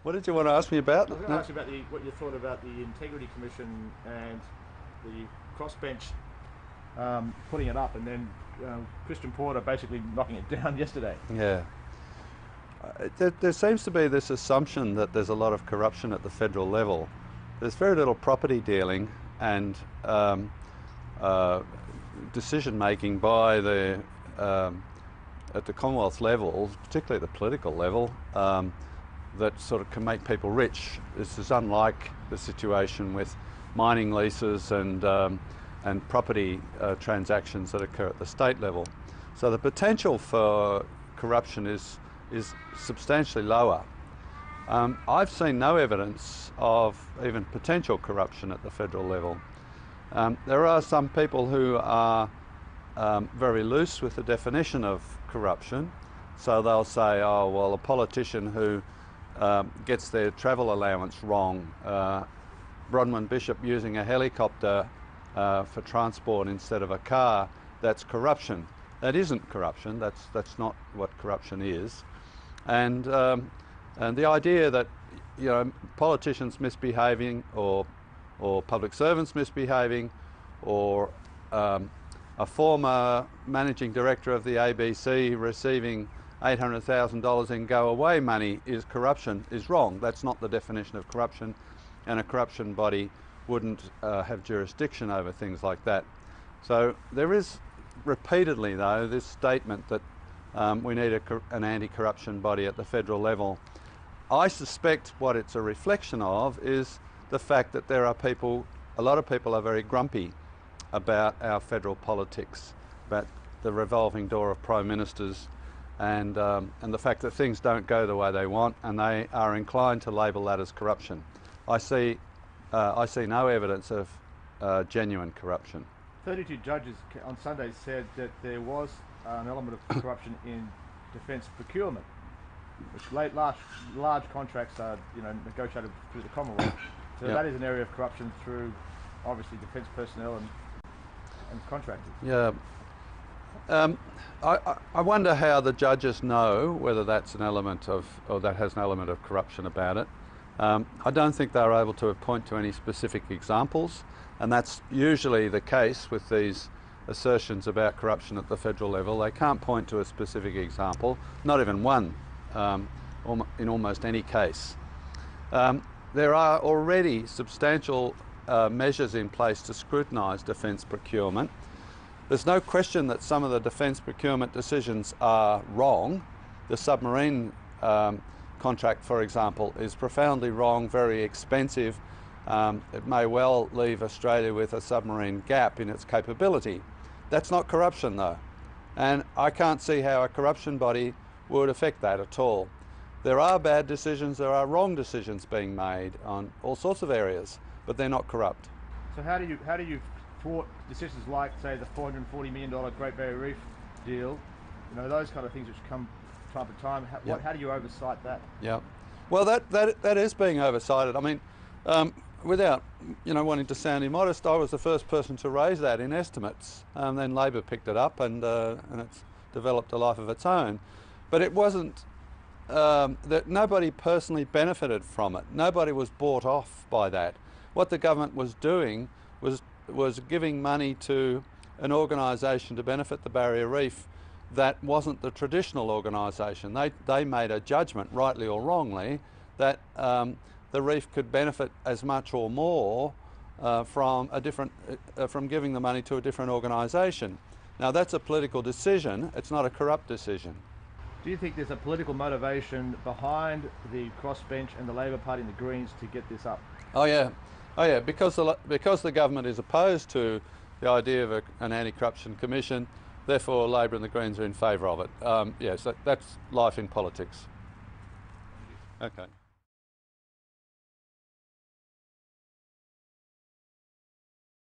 What did you want to ask me about? I was going to ask you about what you thought about the Integrity Commission and the crossbench putting it up, and then Christian Porter basically knocking it down yesterday. Yeah. There seems to be this assumption that there's a lot of corruption at the federal level. There's very little property dealing and decision making by the at the Commonwealth level, particularly at the political level, that sort of can make people rich. This is unlike the situation with mining leases and property transactions that occur at the state level. So the potential for corruption is substantially lower. I've seen no evidence of even potential corruption at the federal level. There are some people who are very loose with the definition of corruption. So they'll say, oh, well, a politician who gets their travel allowance wrong, Bronwyn Bishop using a helicopter for transport instead of a car, that's corruption. That isn't corruption. That's not what corruption is. And the idea that politicians misbehaving or public servants misbehaving or a former managing director of the ABC receiving $800,000 in go-away money is corruption is wrong. That's not the definition of corruption, and a corruption body wouldn't have jurisdiction over things like that. So there is repeatedly, though, this statement that we need an anti-corruption body at the federal level. I suspect what it's a reflection of is the fact that there are people, a lot of people are very grumpy about our federal politics, about the revolving door of prime ministers, and the fact that things don't go the way they want, and they are inclined to label that as corruption. I see no evidence of genuine corruption. 32 judges on Sunday said that there was an element of corruption in defence procurement, which large contracts are negotiated through the Commonwealth. So that is an area of corruption through obviously defence personnel and contractors. Yeah. I wonder how the judges know whether that's an element of, or that has an element of corruption about it. I don't think they're able to point to any specific examples, and that's usually the case with these assertions about corruption at the federal level. They can't point to a specific example, not even one, in almost any case. There are already substantial measures in place to scrutinise defence procurement. There's no question that some of the defence procurement decisions are wrong. The submarine contract, for example, is profoundly wrong, very expensive. It may well leave Australia with a submarine gap in its capability. That's not corruption, though. And I can't see how a corruption body would affect that at all. There are bad decisions, there are wrong decisions being made on all sorts of areas, but they're not corrupt. So how do you thwart decisions like, say, the $440 million Great Barrier Reef deal? Those kind of things which come time to time. How do you oversight that? Yeah, well, that is being oversighted. I mean, without wanting to sound immodest, I was the first person to raise that in estimates. Then Labor picked it up, and it's developed a life of its own. But it wasn't that nobody personally benefited from it. Nobody was bought off by that. What the government was doing was giving money to an organisation to benefit the Barrier Reef that wasn't the traditional organisation. They made a judgment, rightly or wrongly, that the reef could benefit as much or more from giving the money to a different organisation. Now that's a political decision. It's not a corrupt decision. Do you think there's a political motivation behind the crossbench and the Labor Party and the Greens to get this up? Oh yeah, because the government is opposed to the idea of an anti-corruption commission, therefore Labor and the Greens are in favour of it. Yes, that's life in politics. Okay.